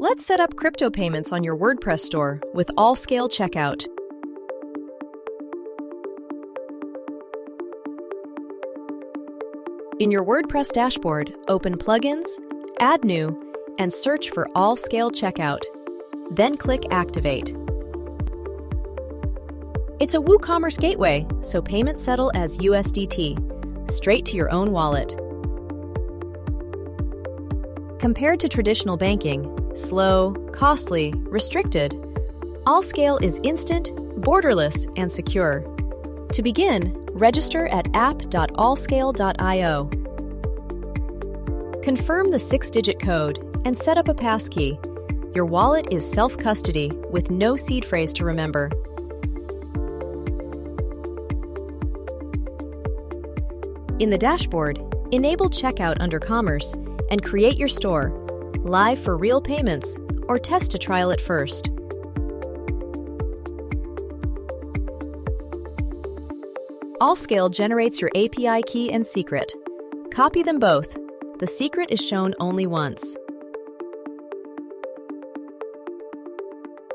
Let's set up crypto payments on your WordPress store with AllScale Checkout. In your WordPress dashboard, open Plugins, Add New, and search for AllScale Checkout. Then click Activate. It's a WooCommerce gateway, so payments settle as USDT, straight to your own wallet. Compared to traditional banking, slow, costly, restricted, AllScale is instant, borderless, and secure. To begin, register at app.allscale.io. Confirm the 6-digit code and set up a passkey. Your wallet is self-custody with no seed phrase to remember. In the dashboard, enable Checkout under Commerce and create your store, live for real payments, or test to trial it first. AllScale generates your API key and secret. Copy them both. The secret is shown only once.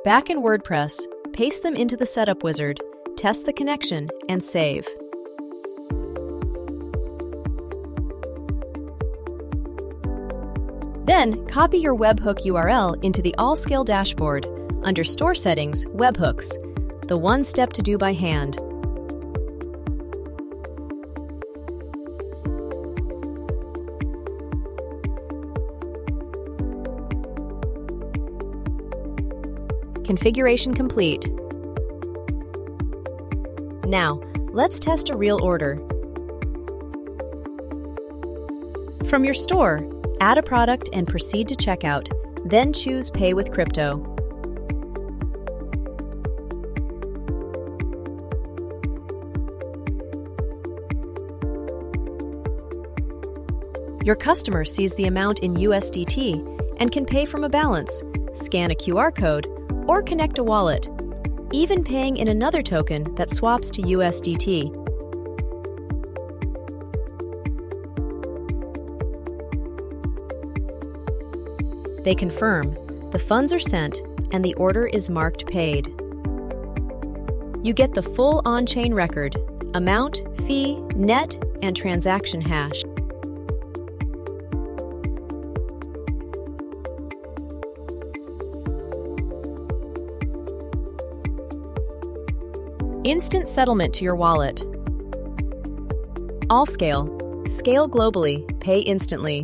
Back in WordPress, paste them into the setup wizard, test the connection, and save. Then, copy your webhook URL into the AllScale dashboard, under Store Settings, Webhooks, the one step to do by hand. Configuration complete. Now, let's test a real order. From your store, add a product and proceed to checkout, then choose Pay with Crypto. Your customer sees the amount in USDT and can pay from a balance, scan a QR code, or connect a wallet, even paying in another token that swaps to USDT. They confirm, the funds are sent, and the order is marked paid. You get the full on-chain record, amount, fee, net, and transaction hash. Instant settlement to your wallet. AllScale. Scale globally, pay instantly.